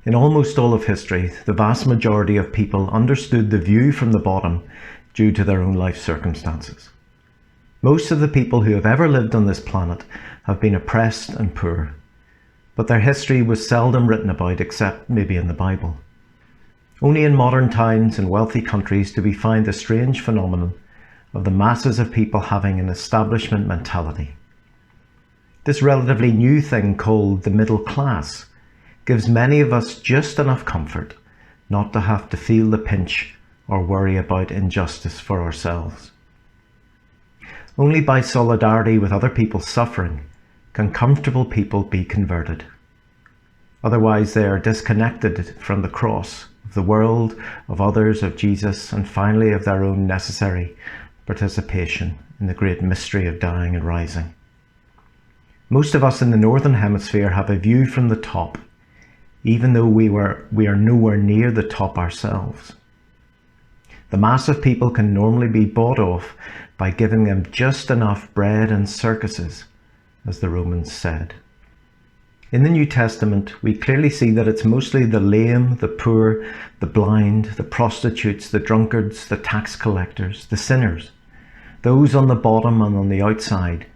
In almost all of history, the vast majority of people understood the view from the bottom due to their own life circumstances. Most of the people who have ever lived on this planet have been oppressed and poor, but their history was seldom written about except maybe in the Bible. Only in modern times and wealthy countries do we find the strange phenomenon of the masses of people having an establishment mentality. This relatively new thing called the middle class gives many of us just enough comfort not to have to feel the pinch or worry about injustice for ourselves. Only by solidarity with other people's suffering can comfortable people be converted. Otherwise, they are disconnected from the cross, of the world, of others, of Jesus, and finally of their own necessary participation in the great mystery of dying and rising. Most of us in the Northern Hemisphere have a view from the top, even though we are nowhere near the top ourselves. The mass of people can normally be bought off by giving them just enough bread and circuses, as the Romans said. In the New Testament, we clearly see that it's mostly the lame, the poor, the blind, the prostitutes, the drunkards, the tax collectors, the sinners, those on the bottom and on the outside,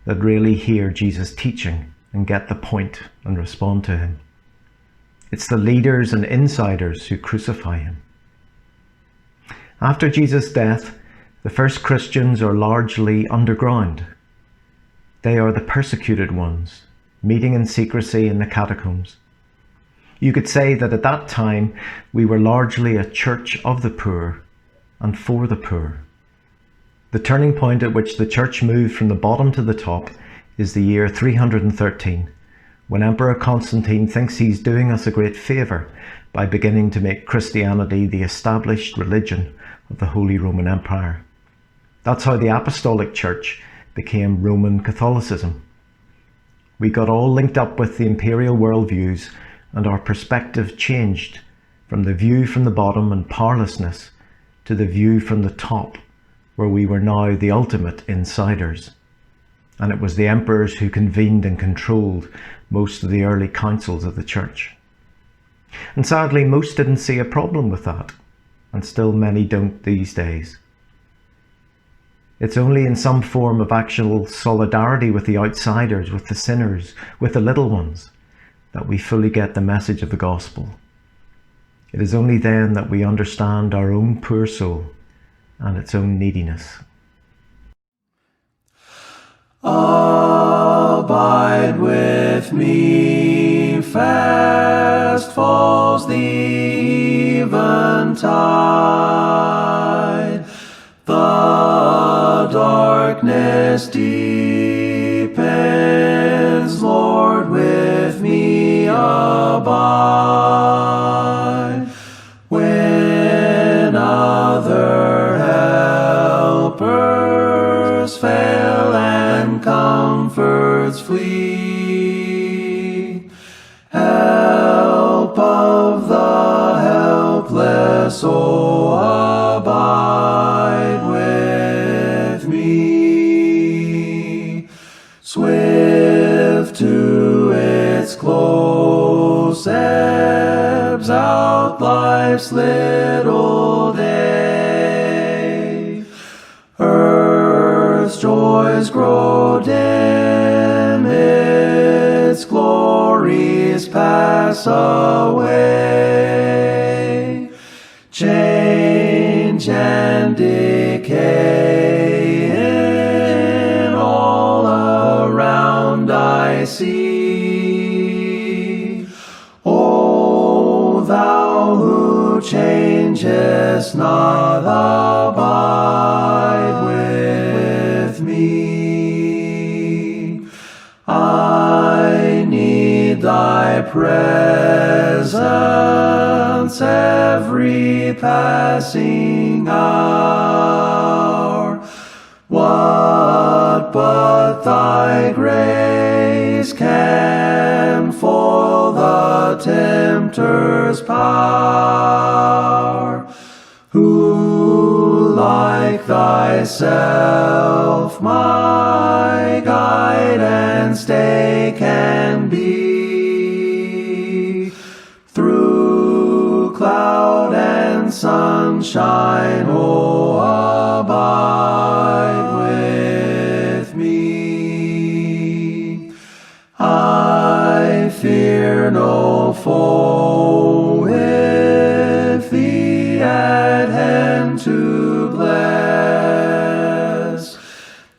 that really hear Jesus' teaching and get the point and respond to him. It's the leaders and insiders who crucify him. After Jesus' death, the first Christians are largely underground. They are the persecuted ones, meeting in secrecy in the catacombs. You could say that at that time we were largely a church of the poor and for the poor. The turning point at which the church moved from the bottom to the top is the year 313, when Emperor Constantine thinks he's doing us a great favour by beginning to make Christianity the established religion of the Holy Roman Empire. That's how the Apostolic Church became Roman Catholicism. We got all linked up with the imperial worldviews, and our perspective changed from the view from the bottom and powerlessness to the view from the top, where we were now the ultimate insiders. And it was the emperors who convened and controlled most of the early councils of the church. And sadly, most didn't see a problem with that, and still many don't these days. It's only in some form of actual solidarity with the outsiders, with the sinners, with the little ones, that we fully get the message of the gospel. It is only then that we understand our own poor soul and its own neediness. Abide with me, fast falls the eventide. The darkness deepens, Lord, with me abide. When other helpers fail and comforts flee, help of the helpless, oh, abide with me. Swift to its close ebbs out life's little day. Earth's joys grow dim, its glories pass away. Change and decay in all around I see. O thou who changest not, abide with me. I need thy presence every passing hour. What but thy grace can foil the tempter's power? Who like thyself my guide and stay can be? Through sunshine, oh, abide with me. I fear no foe with thee at hand to bless.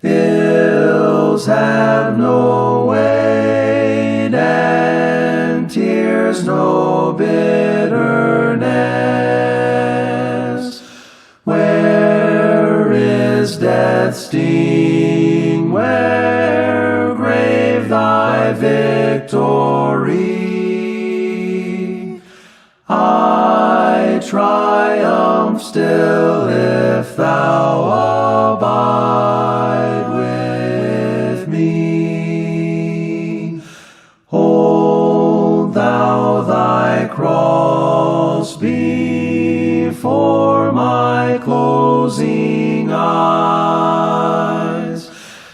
Ills have no weight and tears no bitterness. Where is death's sting? Where, grave, thy victory? I triumph still if thou abide with me. Hold thou thy cross before my closing eyes.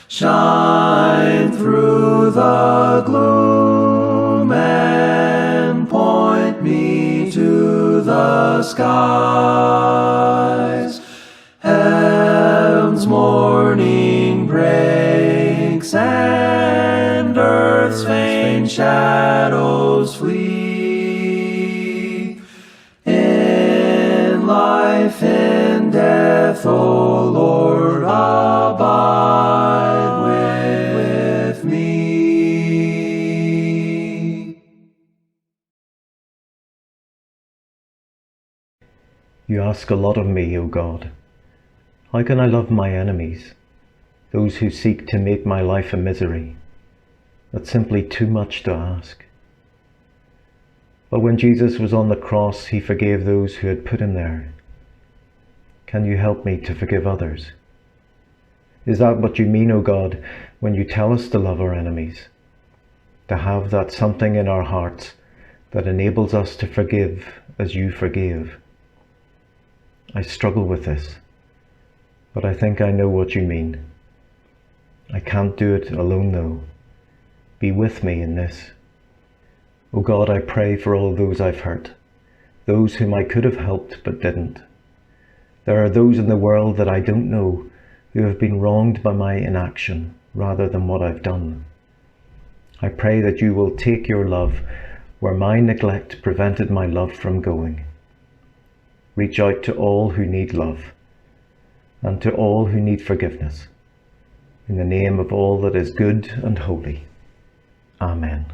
Shine through the gloom and point me to the skies. Heaven's morning breaks and earth's faint shadows flee. In life, in death, O Lord, abide with me. You ask a lot of me, O God. How can I love my enemies, those who seek to make my life a misery? That's simply too much to ask. But when Jesus was on the cross, he forgave those who had put him there. Can you help me to forgive others? Is that what you mean, O God, when you tell us to love our enemies? To have that something in our hearts that enables us to forgive as you forgave? I struggle with this, but I think I know what you mean. I can't do it alone though. Be with me in this. O God, I pray for all those I've hurt, those whom I could have helped but didn't. There are those in the world that I don't know who have been wronged by my inaction rather than what I've done. I pray that you will take your love where my neglect prevented my love from going. Reach out to all who need love and to all who need forgiveness. In the name of all that is good and holy. Amen.